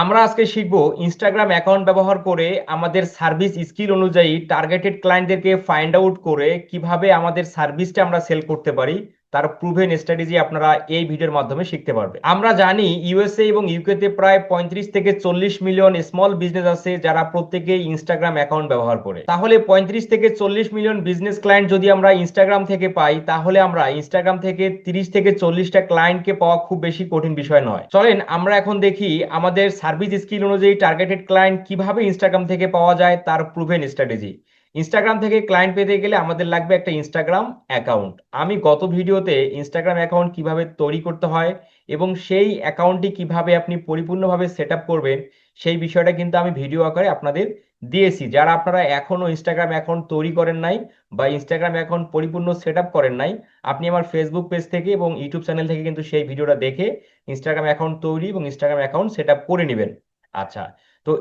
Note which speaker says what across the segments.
Speaker 1: আমরা আজকে শিখবো ইনস্টাগ্রাম অ্যাকাউন্ট ব্যবহার করে আমাদের সার্ভিস স্কিল অনুযায়ী টার্গেটেড ক্লায়েন্টদেরকে ফাইন্ড আউট করে কিভাবে আমাদের সার্ভিসটা আমরা সেল করতে পারি তার প্রুভেন স্ট্র্যাটেজি আপনারা এই ভিডিওর মাধ্যমে শিখতে পারবেন। আমরা জানি ইউএসএ এবং ইউকেতে প্রায় 35 থেকে 40 মিলিয়ন স্মল বিজনেস আছে যারা প্রত্যেকেই ইনস্টাগ্রাম অ্যাকাউন্ট ব্যবহার করে। তাহলে 35 থেকে 40 মিলিয়ন বিজনেস ক্লায়েন্ট যদি আমরা ইনস্টাগ্রাম থেকে পাই, তাহলে আমরা ইনস্টাগ্রাম থেকে 30 থেকে 40টা ক্লায়েন্টকে পাওয়া খুব বেশি কঠিন বিষয় নয়। চলেন আমরা এখন দেখি আমাদের সার্ভিস স্কিল অনুযায়ী টার্গেটেড ক্লায়েন্ট কিভাবে ইনস্টাগ্রাম থেকে পাওয়া যায় তার প্রুভেন স্ট্র্যাটেজি। ইনস্টাগ্রাম থেকে ক্লায়েন্ট পেতে গেলে আমাদের লাগবে একটা ইনস্টাগ্রাম অ্যাকাউন্ট। আমি গত ভিডিওতে ইনস্টাগ্রাম অ্যাকাউন্ট কিভাবে তৈরি করতে হয় এবং সেই অ্যাকাউন্টটি কিভাবে আপনি পরিপূর্ণভাবে সেট আপ করবেন সেই বিষয়টা কিন্তু আমি ভিডিও আকারে আপনাদের দিয়েছি। যারা আপনারা এখনো ইনস্টাগ্রাম অ্যাকাউন্ট তৈরি করেন নাই বা ইনস্টাগ্রাম অ্যাকাউন্ট পরিপূর্ণ সেট আপ করেন নাই, আপনি আমার ফেসবুক পেজ থেকে এবং ইউটিউব চ্যানেল থেকে কিন্তু সেই ভিডিওটা দেখে ইনস্টাগ্রাম অ্যাকাউন্ট তৈরি এবং ইনস্টাগ্রাম অ্যাকাউন্ট সেট আপ করে নেবেন। আচ্ছা, তো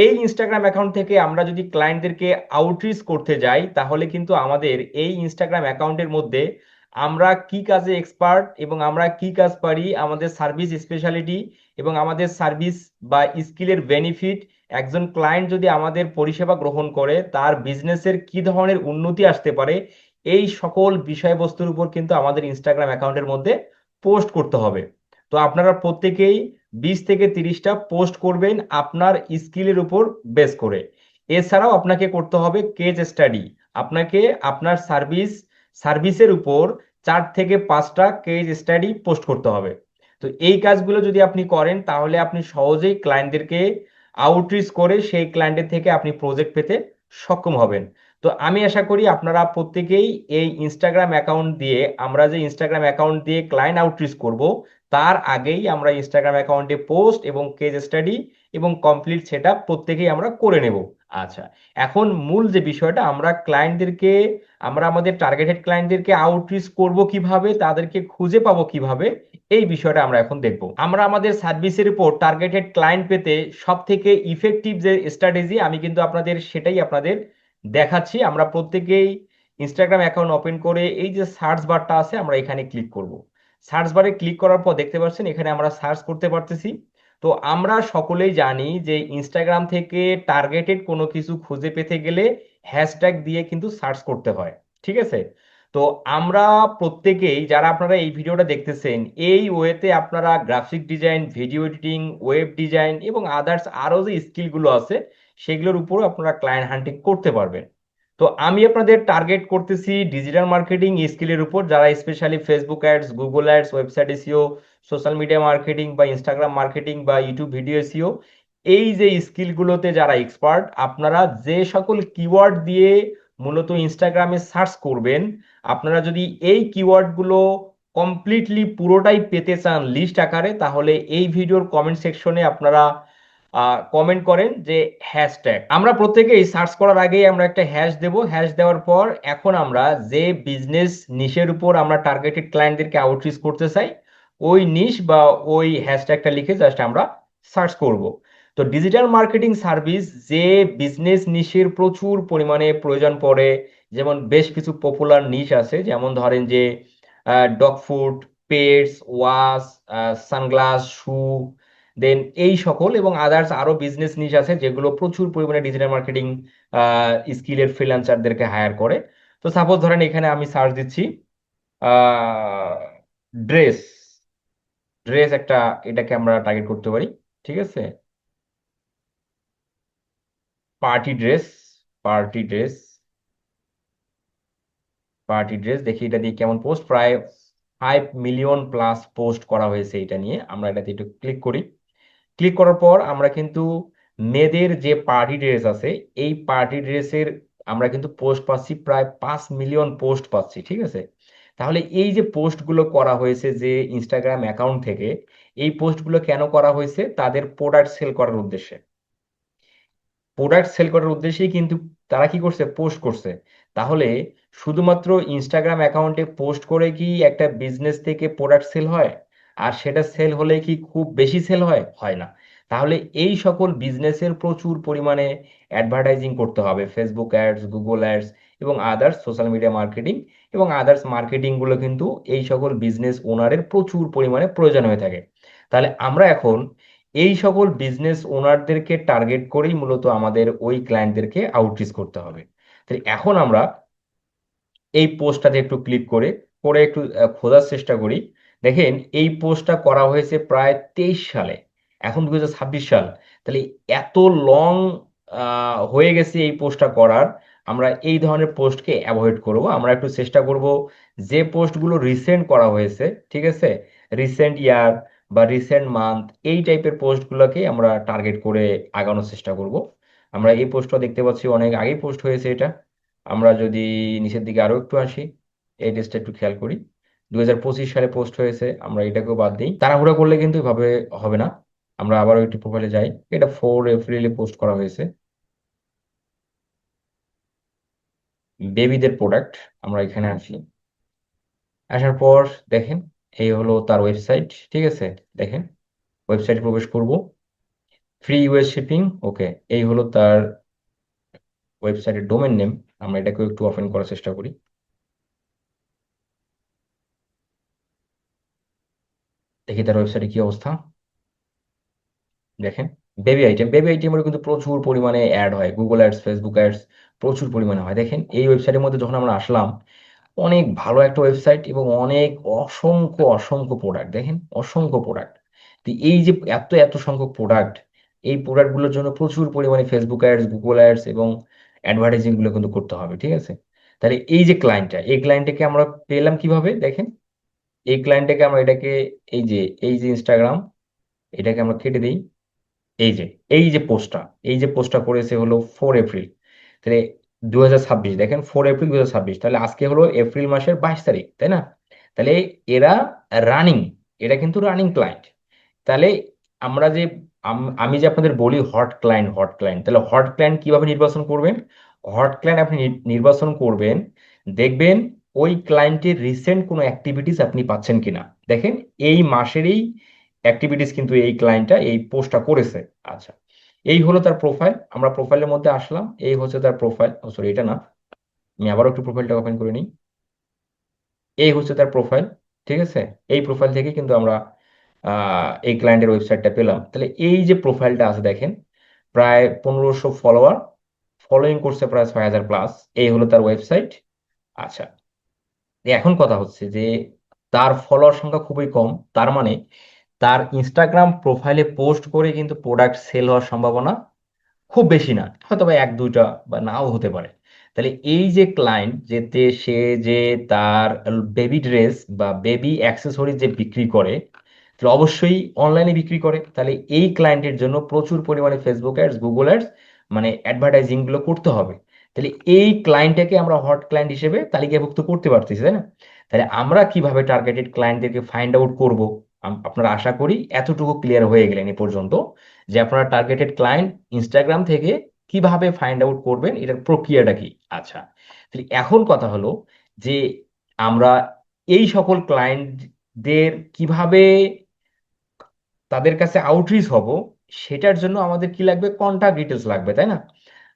Speaker 1: এই ইনস্টাগ্রাম অ্যাকাউন্ট থেকে আমরা যদি ক্লায়েন্টদেরকে আউটরিচ করতে যাই, তাহলে কিন্তু আমাদের এই ইনস্টাগ্রাম অ্যাকাউন্টের মধ্যে আমরা কি কাজে এক্সপার্ট এবং আমরা কি কাজ পারি, আমাদের সার্ভিস স্পেশালিটি এবং আমাদের সার্ভিস বা স্কিলের বেনিফিট, একজন ক্লায়েন্ট যদি আমাদের পরিষেবা গ্রহণ করে তার বিজনেসের কি ধরনের উন্নতি আসতে পারে, এই সকল বিষয়বস্তুর উপর কিন্তু আমাদের ইনস্টাগ্রাম অ্যাকাউন্টের মধ্যে পোস্ট করতে হবে। তো আপনারা প্রত্যেকেই 20 থেকে 30টা পোস্ট করবেন আপনার স্কিলের উপর বেস করে। এছাড়াও আপনাকে করতে হবে কেস স্টাডি। আপনাকে আপনার সার্ভিসের উপর 4 থেকে 5টা কেস স্টাডি পোস্ট করতে হবে। তো এই কাজগুলো যদি আপনি করেন তাহলে আপনি সহজেই ক্লায়েন্টদেরকে আউটরিচ করে সেই ক্লায়েন্টের থেকে আপনি প্রজেক্ট পেতে সক্ষম হবেন। তো আমি আশা করি আপনারা প্রত্যেকেই এই ইনস্টাগ্রাম অ্যাকাউন্ট দিয়ে, আমরা যে ইনস্টাগ্রাম অ্যাকাউন্ট দিয়ে ক্লায়েন্ট আউটরিচ করব তার আগেই আমরা ইনস্টাগ্রাম অ্যাকাউন্টে পোস্ট এবং কেস স্টাডি এবং কমপ্লিট সেটআপ প্রত্যেকেই আমরা করে নেব। আচ্ছা, এখন মূল যে বিষয়টা, আমরা আমাদের টার্গেটেড ক্লায়েন্টদেরকে আউটরিচ করব কিভাবে, তাদেরকে খুঁজে পাবো কিভাবে, এই বিষয়টা আমরা এখন দেখব। আমরা আমাদের সার্ভিসের উপর টার্গেটেড ক্লায়েন্ট পেতে সব থেকে ইফেক্টিভ যে স্ট্র্যাটেজি, আমি কিন্তু আপনাদের দেখাচ্ছি। আমরা প্রত্যেকেই ইনস্টাগ্রাম অ্যাকাউন্ট ওপেন করে এই যে সার্চ বারটা আছে আমরা এখানে ক্লিক করব। সার্চ বারে ক্লিক করার পর দেখতে পাচ্ছেন এখানে আমরা সার্চ করতে পারতেছি। তো আমরা সকলেই জানি যে ইনস্টাগ্রাম থেকে টার্গেটেড কোনো কিছু খুঁজে পেতে গেলে হ্যাশট্যাগ দিয়ে কিন্তু সার্চ করতে হয়। ঠিক আছে? তো আমরা প্রত্যেকেই, যারা আপনারা এই ভিডিওটা দেখতেছেন, এই ওয়েতে আপনারা graphic design, video editing, web design এবং আদার্স আরো যে স্কিলগুলো আছে সেগুলোর উপরও আপনারা ক্লায়েন্ট হান্টিং করতে পারবেন। তো আমি আপনাদের টার্গেট করতেছি ডিজিটাল মার্কেটিং স্কিলের উপর, যারা specially Facebook ads, Google ads, website SEO, social media marketing বা ইনস্টাগ্রাম মার্কেটিং বা ইউটিউব ভিডিও এসইও, এই যে স্কিলগুলোতে যারা এক্সপার্ট, আপনারা যে সকল কিওয়ার্ড দিয়ে মূলত ইনস্টাগ্রামে সার্চ করবেন, আপনারা যদি এই কিওয়ার্ডগুলো কমপ্লিটলি পুরোটাই পেতে চান লিস্ট আকারে, তাহলে এই ভিডিওর কমেন্ট সেকশনে আপনারা কমেন্ট করেন যে হ্যাশট্যাগ। আমরা প্রত্যেকেই সার্চ করার আগেই আমরা একটা হ্যাশ দেব। হ্যাশ দেওয়ার পর এখন আমরা যে বিজনেস নিশের উপর আমরা টার্গেটেড ক্লায়েন্টদেরকে আউটরিচ করতে চাই ওই নিশ বা ওই হ্যাশট্যাগটা লিখে জাস্ট আমরা সার্চ করব। তো ডিজিটাল মার্কেটিং সার্ভিস যে বিজনেস নিশের প্রচুর পরিমাণে প্রয়োজন পড়ে, যেমন বেশ কিছু পপুলার নিশ আছে, যেমন ধরেন যে dog food, pets, watch, sunglass, shoe, then এই সকল এবং আদার্স আরো বিজনেস নিশ আছে যেগুলো প্রচুর পরিমাণে ডিজিটাল মার্কেটিং স্কিলের ফ্রিল্যান্সারদেরকে হায়ার করে। তো সাপোজ ধরেন এখানে আমি সার্চ দিচ্ছি ড্রেস। ড্রেস একটা, এটাকে আমরা টার্গেট করতে পারি। ঠিক আছে? Party dress, party dress, party dress, দেখি এটা দিয়ে কেমন পোস্ট। প্রায় 5 মিলিয়ন প্লাস পোস্ট করা হয়েছে এটা নিয়ে। আমরা এটাতে একটু ক্লিক করি। ক্লিক করার পর আমরা কিন্তু মেয়েদের যে পার্টি ড্রেস আছে এই পার্টি ড্রেসের আমরা কিন্তু পোস্ট পাচ্ছি, প্রায় 5 মিলিয়ন পোস্ট পাচ্ছি। ঠিক আছে? তাহলে এই যে পোস্টগুলো করা হয়েছে যে ইনস্টাগ্রাম অ্যাকাউন্ট থেকে, এই পোস্টগুলো কেন করা হয়েছে? তাদের প্রোডাক্ট সেল করার উদ্দেশ্যে। প্রোডাক্ট সেল করার উদ্দেশ্যেই কিন্তু তারা কি করছে, পোস্ট করছে। তাহলে শুধুমাত্র ইনস্টাগ্রাম অ্যাকাউন্টে পোস্ট করে কি একটা বিজনেস থেকে প্রোডাক্ট সেল হয়? আর সেটা সেল হলে কি খুব বেশি সেল হয়? হয় না। তাহলে এই সকল বিজনেসের প্রচুর পরিমাণে অ্যাডভার্টাইজিং করতে হবে, ফেসবুক অ্যাডস, গুগল অ্যাডস এবং আদার্স সোশ্যাল মিডিয়া মার্কেটিং এবং আদার্স মার্কেটিং গুলো কিন্তু এই সকল বিজনেস ওনারের প্রচুর পরিমাণে প্রয়োজন হয়ে থাকে। তাহলে আমরা এখন এই সকল বিজনেস ওনারদেরকে টার্গেট করেই মূলত আমাদের ওই ক্লায়েন্টদেরকে আউটরিচ করতে হবে। তাহলে এখন আমরা এই পোস্টটাতে একটু ক্লিক করে করে একটু খোঁজার চেষ্টা করি। দেখেন এই পোস্টটা করা হয়েছে প্রায় 23 সালে, এখন 2026 সাল। তাহলে এত লং হয়ে গেছে এই পোস্টটা করার। আমরা এই ধরনের পোস্টকে অ্যাভয়েড করব, আমরা একটু চেষ্টা করব যে পোস্টগুলো রিসেন্ট করা হয়েছে, ঠিক আছে, রিসেন্ট ইয়ার বা রিসেন্ট মান্থ, এই টাইপের পোস্টগুলোকে আমরা টার্গেট করে আগানোর চেষ্টা করব। আমরা এই পোস্টটা দেখতে পাচ্ছি অনেক আগেই পোস্ট হয়েছে এটা। আমরা যদি নিচের দিকে আরো একটু আসি, এই ডেটটা একটু খেয়াল করি, 2025 সালে পোস্ট হয়েছে। আমরা এটাকেও বাদ দিই, তাড়াহুড়া করলে কিন্তু এভাবে হবে না। আমরা আবারও একটু প্রোফাইলে যাই, এটা 4 এপ্রিলে পোস্ট করা হয়েছে, বেবিদের প্রোডাক্ট। আমরা এখানে আসি, আসার পর দেখেন এই হলো তার ওয়েবসাইট, ঠিক আছে। দেখেন ওয়েবসাইটে প্রবেশ করব, ফ্রি ইউএস শিপিং, ওকে। এই হলো তার ওয়েবসাইটের ডোমেন নেম। আমরা এটাকে একটু ওপেন করার চেষ্টা করি, দেখি তার ওয়েবসাইটে কি অবস্থা। দেখেন বেবি আইটেমের কিন্তু প্রচুর পরিমাণে অ্যাড হয়, গুগল অ্যাডস, ফেসবুক অ্যাডস প্রচুর পরিমাণে হয়। দেখেন এই ওয়েবসাইটের মধ্যে যখন আমরা আসলাম, অনেক ভালো একটা ওয়েবসাইট এবং অনেক অসংখ্য অসংখ্য প্রোডাক্ট, দেখেন অসংখ্য প্রোডাক্ট। তো এই যে এত এত সংখ্যক প্রোডাক্ট, এই প্রোডাক্টগুলোর জন্য প্রচুর পরিমাণে ফেসবুক অ্যাডস, গুগল অ্যাডস এবং অ্যাডভার্টাইজিং গুলো কিন্তু করতে হবে, ঠিক আছে। তাহলে এই যে ক্লায়েন্টটা, এই ক্লায়েন্টটাকে আমরা পেলাম কিভাবে? দেখেন এই ক্লায়েন্টটাকে আমরা এটাকে, এই যে এই যে ইনস্টাগ্রাম, এটাকে আমরা কেটে দিই। এই যে এই যে পোস্টটা, এই যে পোস্টটা করেছে হলো 4 এপ্রিল, তাহলে 2026, দেখেন 4 এপ্রিল 2026, তাহলে আজকে হলো এপ্রিল মাসের 22 তারিখ, তাই না? তাহলে এরা রানিং, এটা কিন্তু রানিং ক্লায়েন্ট। তাহলে আমরা যে আমি যে আপনাদের বলি হট ক্লায়েন্ট, হট ক্লায়েন্ট, তাহলে হট ক্লায়েন্ট কিভাবে নির্বাচন করবেন? হট ক্লায়েন্ট আপনি নির্বাচন করবেন, দেখবেন ওই ক্লায়েন্টের রিসেন্ট কোনো অ্যাক্টিভিটিস আপনি পাচ্ছেন কিনা। দেখেন এই মাসেরই অ্যাক্টিভিটিস কিন্তু এই ক্লায়েন্টটা এই পোস্টটা করেছে। আচ্ছা, এই হলো তার প্রোফাইল। আমরা প্রোফাইলের মধ্যে আসলাম, এই হচ্ছে তার প্রোফাইল, ও সরি এটা না, আমি আবারও একটু প্রোফাইলটা ওপেন করে নিই। এই হচ্ছে তার প্রোফাইল, ঠিক আছে। এই প্রোফাইল থেকে কিন্তু আমরা এই ক্লায়েন্টের ওয়েবসাইটটা পেলাম। তাহলে এই যে প্রোফাইলটা আছে দেখেন, প্রায় 1500 ফলোয়ার, ফলোইং করছে প্রায় 6000+। এই হলো তার ওয়েবসাইট। আচ্ছা, এখন কথা হচ্ছে যে তার ফলোয়ার সংখ্যা খুবই কম, তার মানে তার ইনস্টাগ্রাম প্রোফাইলে পোস্ট করে কিন্তু প্রোডাক্ট সেল হওয়ার সম্ভাবনা খুব বেশি না, হয়তো বা এক দুইটা বা নাও হতে পারে। তাহলে এই যে ক্লায়েন্ট যেতে সে যে তার বেবি ড্রেস বা বেবি অ্যাক্সেসরিজ যে বিক্রি করে, তাহলে অবশ্যই অনলাইনে বিক্রি করে। তাহলে এই ক্লায়েন্টের জন্য প্রচুর পরিমাণে ফেসবুক অ্যাডস, গুগল অ্যাডস মানে অ্যাডভার্টাইজিং গুলো করতে হবে। তাহলে এই ক্লায়েন্টটাকে আমরা হট ক্লায়েন্ট হিসেবে তালিকাভুক্ত করতে পারতেছি, তাই না? তাহলে আমরা কিভাবে টার্গেটেড ক্লায়েন্টদেরকে ফাইন্ড আউট করব? আপনারা আশা করি এতটুকু ক্লিয়ার হয়ে গেলেন এ পর্যন্ত, যে আপনারা টার্গেটেড ক্লায়েন্ট ইনস্টাগ্রাম থেকে কিভাবে ফাইন্ড আউট করবেন, এটার প্রক্রিয়াটা কি। আচ্ছা, তাহলে এখন কথা হলো যে আমরা এই সকল ক্লায়েন্টদের কিভাবে তাদের কাছে আউটরিচ হব, সেটার জন্য আমাদের কি লাগবে? কন্টাক্ট ডিটেলস লাগবে, তাই না?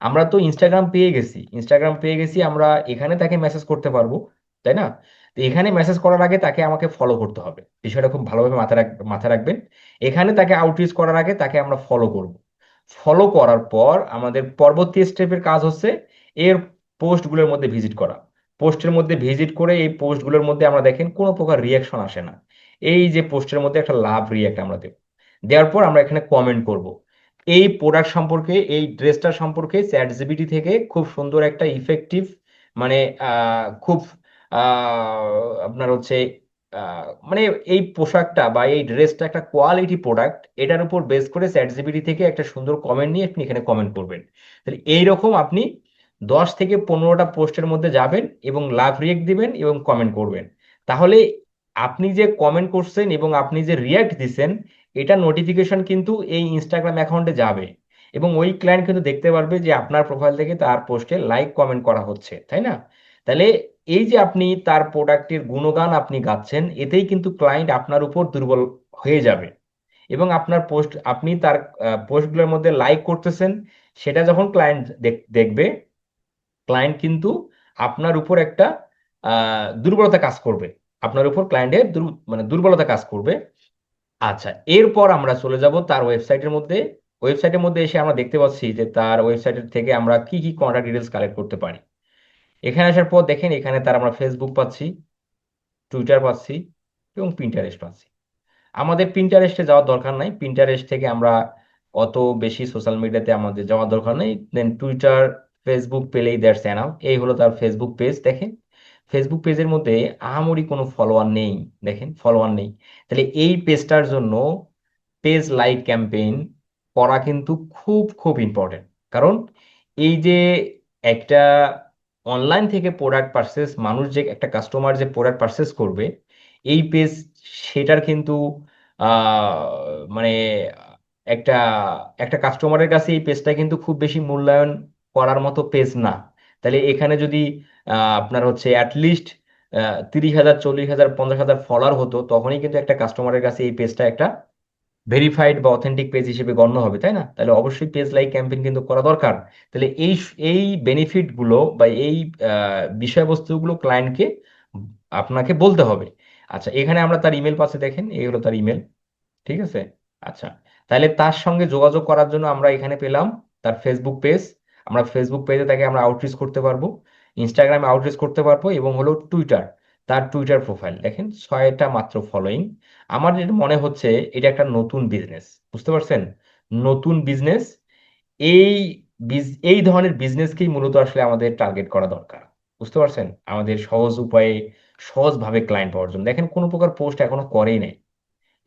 Speaker 1: আমরা তো ইনস্টাগ্রাম পেয়ে গেছি, ইনস্টাগ্রাম পেয়ে গেছি, আমরা এখানে তাকে মেসেজ করতে পারবো, তাই না? তো এখানে মেসেজ করার আগে তাকে আমাকে ফলো করতে হবে, বিষয়টা খুব ভালোভাবে মাথায় রাখবেন। এখানে তাকে আউটরিচ করার আগে তাকে আমরা ফলো করব। ফলো করার পর আমাদের পরবর্তী স্টেপের কাজ হচ্ছে এর পোস্টগুলোর মধ্যে ভিজিট করা। পোস্টের মধ্যে ভিজিট করে এই পোস্টগুলোর মধ্যে আমরা দেখেন কোনো প্রকার রিয়াকশন আসে না, এই যে পোস্টের মধ্যে একটা লাভ রিয়াক্ট আমরা দেব, দেওয়ার পর আমরা এখানে কমেন্ট করব এই প্রোডাক্ট সম্পর্কে, এই ড্রেসটা সম্পর্কে। চ্যাট জিপিটি থেকে খুব সুন্দর একটা ইফেক্টিভ, মানে খুব আপনার হচ্ছে মানে এই পোশাকটা বা এই ড্রেসটা একটা কোয়ালিটি প্রোডাক্ট, এটার উপর বেস করে চ্যাট জিপিটি থেকে একটা সুন্দর কমেন্ট নিয়ে আপনি এখানে কমেন্ট করবেন। তাহলে এইরকম আপনি 10 থেকে 15টা পোস্টের মধ্যে যাবেন এবং লাভ রিয়েক্ট দিবেন এবং কমেন্ট করবেন। তাহলে আপনি যে কমেন্ট করছেন এবং আপনি যে রিয়াক্ট দিচ্ছেন, এটা নোটিফিকেশন কিন্তু এই ইনস্টাগ্রাম অ্যাকাউন্টে যাবে এবং ওই ক্লায়েন্ট কিন্তু দেখতে পারবে যে আপনার প্রোফাইল থেকে তার পোস্টে লাইক কমেন্ট করা হচ্ছে, তাই না? তাহলে এই যে আপনি তার প্রোডাক্টের গুণগান আপনি গাচ্ছেন, এতেই কিন্তু ক্লায়েন্ট আপনার উপর দুর্বল হয়ে যাবে এবং আপনার পোস্ট, আপনি তার পোস্টগুলোর মধ্যে লাইক করতেছেন, সেটা যখন ক্লায়েন্ট দেখবে, ক্লায়েন্ট কিন্তু আপনার উপর একটা দুর্বলতা কাজ করবে, আপনার উপর ক্লায়েন্টের মানে দুর্বলতা কাজ করবে। আচ্ছা, এরপর আমরা চলে যাব তার ওয়েবসাইটের মধ্যে। ওয়েবসাইটের মধ্যে এসে আমরা দেখতে পাচ্ছি যে তার ওয়েবসাইটের থেকে আমরা কি কি কন্টাক্ট ডিটেলস কালেক্ট করতে পারি। এখানে আসার পর দেখেন, এখানে তার আমরা ফেসবুক পাচ্ছি, টুইটার পাচ্ছি এবং পিন্টারেস্ট পাচ্ছি। আমাদের পিন্টারেস্টে যাওয়ার দরকার নাই, পিন্টারেস্ট থেকে আমরা অত বেশি সোশ্যাল মিডিয়াতে আমাদের যাওয়ার দরকার নেই। দেন টুইটার, ফেসবুক পেলেই দ্যাটস এনাফ। এই হলো তার ফেসবুক পেজ। দেখেন ফেসবুক পেজের মধ্যে আহামরি কোনো ফলোয়ার নেই। দেখেন ফলোয়ার নেই। তাহলে এই পেজটার জন্য পেজ লাইক ক্যাম্পেইন করা কিন্তু খুব খুব ইম্পর্টেন্ট। কারণ এই যে একটা অনলাইন থেকে প্রোডাক্ট পারচেস, মানুষ যে একটা কাস্টমার যে প্রোডাক্ট পারচেস করবে, এই পেজ সেটার কিন্তু মানে একটা একটা কাস্টমারের কাছে এই পেজটা কিন্তু খুব বেশি মূল্যায়ন করার মতো পেজ না। তাহলে এখানে যদি আপনার হচ্ছে অ্যাটলিস্ট 30,000, 40,000, 50,000 ফলোয়ার হতো, তখনই কিন্তু একটা কাস্টমারের কাছে এই পেজটা একটা ভেরিফাইড বা অথেন্টিক পেজ হিসেবে গণ্য হবে, তাই না? তাহলে অবশ্যই পেজ লাইক ক্যাম্পেইন কিন্তু করা দরকার। তাহলে এই বেনিফিট গুলো বা এই বিষয়বস্তুগুলো ক্লায়েন্টকে আপনাকে বলতে হবে। আচ্ছা, এখানে আমরা তার ইমেল পাশে দেখেন, এই হলো তার ইমেল। ঠিক আছে। আচ্ছা, তাহলে তার সঙ্গে যোগাযোগ করার জন্য আমরা এখানে পেলাম তার ফেসবুক পেজ। আমরা ফেসবুক পেজে তাকে আমরা আউটরিচ করতে পারবো, ইনস্টাগ্রামে আউটরিচ করতে পারবো, এবং হলো টুইটার, তার টুইটার প্রোফাইল দেখেন 6টা মাত্র ফলোইং। আমার যেটা মনে হচ্ছে এটা একটা নতুন বিজনেস। বুঝতে পারছেন? নতুন বিজনেস। এই এই ধরনের বিজনেসকেই মূলত আসলে আমাদের টার্গেট করা দরকার। বুঝতে পারছেন? আমাদের সহজ উপায়ে সহজভাবে ক্লায়েন্ট পাওয়ার জন্য। দেখেন কোনো প্রকার পোস্ট এখনো করেই নাই,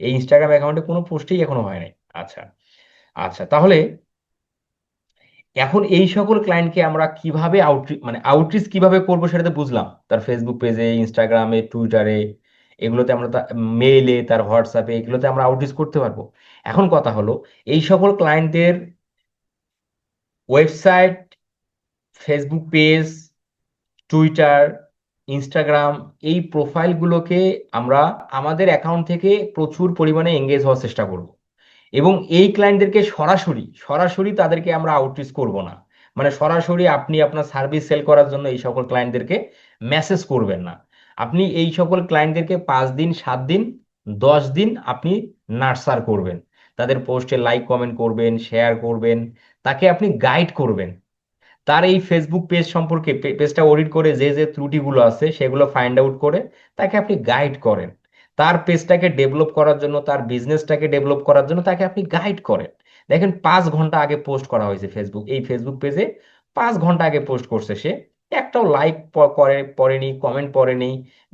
Speaker 1: এই ইনস্টাগ্রাম অ্যাকাউন্টে কোনো পোস্টই এখনো হয় নাই। আচ্ছা। আচ্ছা, তাহলে এখন এই সকল ক্লায়েন্টকে আমরা কিভাবে আউটরিচ কিভাবে করবো সেটা তো বুঝলাম। তার ফেসবুক পেজে, ইনস্টাগ্রামে, টুইটারে, এগুলোতে আমরা, মেইলে, তার হোয়াটসঅ্যাপে, এগুলোতে আমরা আউটরিচ করতে পারবো। এখন কথা হলো, এই সকল ক্লায়েন্টদের website, Facebook page, Twitter, Instagram, এই প্রোফাইলগুলোকে আমরা আমাদের অ্যাকাউন্ট থেকে প্রচুর পরিমাণে এঙ্গেজ হওয়ার চেষ্টা করব। এবং এই ক্লায়েন্টদেরকে সরাসরি সরাসরি তাদেরকে আমরা আউটরিচ করব না। মানে সরাসরি আপনি আপনার সার্ভিস সেল করার জন্য এই সকল ক্লায়েন্টদেরকে মেসেজ করবেন না। আপনি এই সকল ক্লায়েন্টদেরকে 5 দিন, 7 দিন, 10 দিন আপনি নার্সার করবেন, তাদের পোস্টে লাইক কমেন্ট করবেন, শেয়ার করবেন, তাকে আপনি গাইড করবেন। তার এই ফেসবুক পেজ সম্পর্কে, পেজটা অডিট করে যে যে ত্রুটিগুলো আছে সেগুলো ফাইন্ড আউট করে তাকে আপনি গাইড করেন। তার পেজটাকে ডেভেলপ করার জন্য, তার বিজনেসটাকে ডেভেলপ করার জন্য তাকে আপনি গাইড করেন। দেখেন 5 ঘন্টা আগে পোস্ট করা হয়েছে ফেসবুক, এই ফেসবুক পেজে 5 ঘন্টা আগে পোস্ট করছে সে, একটাও লাইক পড়েনি, কমেন্ট পড়েনি।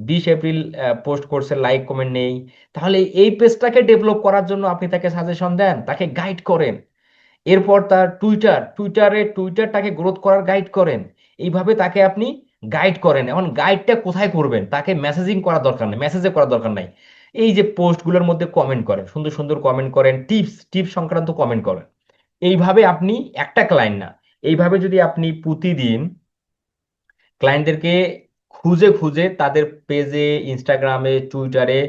Speaker 1: 20 এপ্রিল পোস্ট করছে, লাইক কমেন্ট নেই। তাহলে এই পেজটাকে ডেভেলপ করার জন্য আপনি তাকে সাজেশন দেন, তাকে গাইড করেন। এরপর তার টুইটারটাকে গ্রোথ করার গাইড করেন। এইভাবে তাকে আপনি গাইড করেন। এখন গাইডটা কোথায় করবেন? তাকে মেসেজিং করার দরকার নেই, মেসেজে করার দরকার নাই। এই যে পোস্টগুলোর মধ্যে কমেন্ট করেন, সুন্দর সুন্দর কমেন্ট করেন, টিপস টিপস সংক্রান্ত কমেন্ট করেন। এইভাবে আপনি একটা ক্লায়েন্ট না, এইভাবে যদি আপনি প্রতিদিন ক্লায়েন্টদেরকে খুঁজে খুঁজে তাদের পেজে, ইনস্টাগ্রামে, টুইটারে,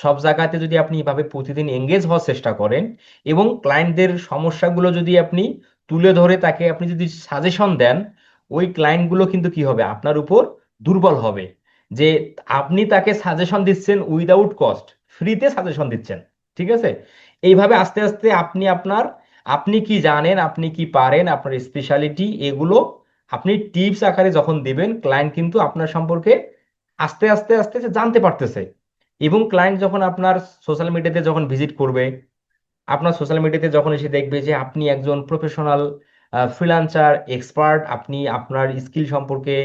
Speaker 1: সব জায়গাতে যদি আপনি এভাবে প্রতিদিন এঙ্গেজ হওয়ার চেষ্টা করেন, এবং ক্লায়েন্টদের সমস্যাগুলো যদি আপনি তুলে ধরে তাকে আপনি যদি সাজেশন দেন, ওই ক্লায়েন্টগুলো কিন্তু কি হবে? আপনার উপর দুর্বল হবে। যে আপনি তাকে সাজেশন দিচ্ছেন উইদাউট কস্ট, ফ্রিতে সাজেশন দিচ্ছেন। ঠিক আছে। এইভাবে আস্তে আস্তে আপনি কি জানেন, আপনি কি পারেন, আপনার স্পেশালিটি, এগুলো আপনি টিপস আকারে যখন দিবেন, ক্লায়েন্ট কিন্তু আপনার সম্পর্কে আস্তে আস্তে আস্তে আস্তে জানতে পারতেছে। এবং ক্লায়েন্ট যখন আপনার সোশ্যাল মিডিয়াতে যখন ভিজিট করবে, আপনার সোশ্যাল মিডিয়াতে যখন এসে দেখবে যে আপনি একজন প্রফেশনাল ফ্রিল্যান্সার এক্সপার্ট, আপনি আপনার স্কিল সম্পর্কে,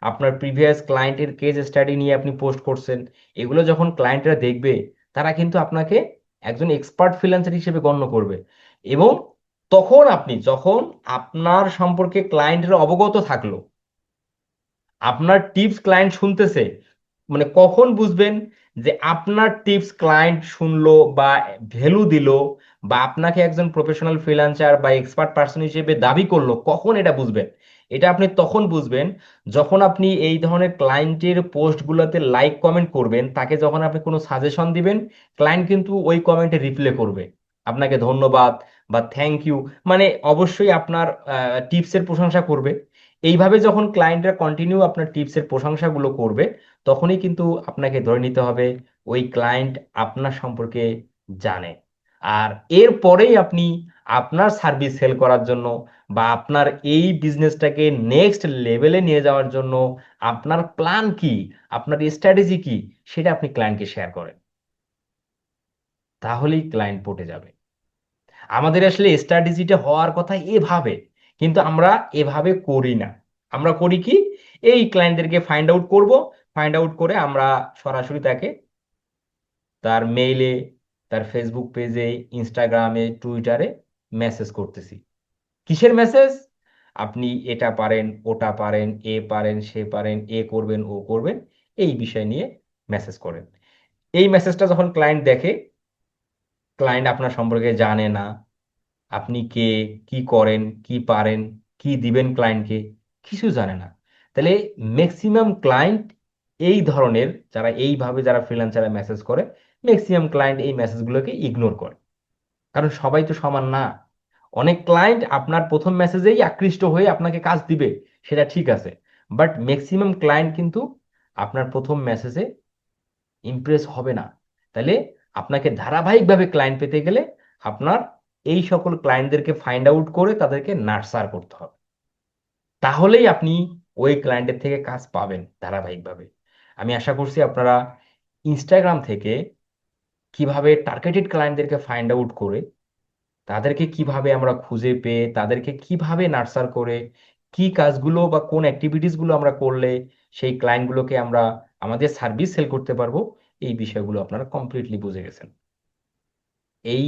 Speaker 1: আপনার প্রিভিয়াস ক্লায়েন্টের কেস স্টাডি নিয়ে আপনি পোস্ট করছেন, এগুলো যখন ক্লায়েন্টরা দেখবে, তারা কিন্তু আপনাকে একজন এক্সপার্ট ফ্রিল্যান্সার হিসেবে গণ্য করবে। এবং তখন আপনি যখন আপনার সম্পর্কে ক্লায়েন্টের অবগত থাকলো, আপনার টিপস ক্লায়েন্ট শুনতেছে, মানে কখন বুঝবেন যে আপনার টিপস ক্লায়েন্ট শুনলো বা ভ্যালু দিল, বা আপনাকে একজন প্রফেশনাল ফ্রিল্যান্সার বা এক্সপার্ট পার্সন হিসেবে দাবি করলো, কখন এটা বুঝবেন? এটা আপনি তখন বুঝবেন যখন আপনি এই ধরনের ক্লায়েন্টের পোস্টগুলোতে লাইক কমেন্ট করবেন, তাকে যখন আপনি কোনো সাজেশন দিবেন, ক্লায়েন্ট কিন্তু ওই কমেন্টে রিপ্লাই করবে, আপনাকে ধন্যবাদ বা থ্যাংক ইউ, মানে অবশ্যই আপনার টিপসের প্রশংসা করবে। এইভাবে যখন ক্লায়েন্টরা কন্টিনিউ আপনার টিপসের প্রশংসাগুলো করবে, তখনই কিন্তু আপনাকে ধরে নিতে হবে ওই ক্লায়েন্ট আপনার সম্পর্কে জানে। আর এরপরেই আপনি আপনার সার্ভিস সেল করার জন্য বা আপনার এই বিজনেসটাকে নেক্সট লেভেলে নিয়ে যাওয়ার জন্য আপনার প্ল্যান কি, আপনার স্ট্র্যাটেজি কি, সেটা আপনি ক্লায়েন্টকে শেয়ার করেন। তাহলেই ক্লায়েন্ট পটে যাবে। আমাদের আসলে স্ট্র্যাটেজিটা হওয়ার কথা এভাবে, কিন্তু আমরা এভাবে করি না। আমরা করি কি, এই ক্লায়েন্টদেরকে ফাইন্ড আউট করব, ফাইন্ড আউট করে আমরা সরাসরি তাকে তার মেইলে, তার ফেসবুক পেজে, ইনস্টাগ্রামে, টুইটারে মেসেজ করতেছি। কিসের মেসেজ? আপনি এটা পারেন, ওটা পারেন, এ পারেন, সে পারেন, এ করবেন, ও করবেন, এই বিষয় নিয়ে মেসেজ করেন। এই মেসেজটা যখন ক্লায়েন্ট দেখে, ক্লায়েন্ট আপনার সম্পর্কে জানে না, আপনি কে, কি করেন, কি পারেন, কি দিবেন ক্লায়েন্টকে, কিছু জানে না। তাহলে ম্যাক্সিমাম ক্লায়েন্ট এই ধরনের, যারা এইভাবে যারা ফ্রিল্যান্সাররা মেসেজ করে, ম্যাক্সিমাম ক্লায়েন্ট এই মেসেজগুলোকে ইগনোর করে। কারণ সবাই তো সমান না। অনেক ক্লায়েন্ট আপনার প্রথম মেসেজেই আকৃষ্ট হয়ে আপনাকে কাজ দিবে, সেটা ঠিক আছে। বাট ম্যাক্সিমাম ক্লায়েন্ট কিন্তু আপনার প্রথম মেসেজে ইমপ্রেস হবে না। তাহলে আপনাকে ধারাবাহিকভাবে ক্লায়েন্ট পেতে গেলে আপনার এই সকল ক্লায়েন্টদেরকে ফাইন্ড আউট করে তাদেরকে নার্সার করতে হবে। তাহলেই আপনি ওই ক্লায়েন্টের থেকে কাজ পাবেন ধারাবাহিকভাবে। আমি আশা করছি আপনারা ইনস্টাগ্রাম থেকে কিভাবে টার্গেটেড ক্লায়েন্টদেরকে ফাইন্ড আউট করে, তাদেরকে কিভাবে আমরা খুঁজে পেয়ে তাদেরকে কিভাবে নার্সার করে, কি কাজগুলো বা কোন অ্যাক্টিভিটিসগুলো আমরা করলে সেই ক্লায়েন্টগুলোকে আমরা আমাদের সার্ভিস সেল করতে পারবো, এই বিষয়গুলো আপনারা কমপ্লিটলি বুঝে গেছেন। এই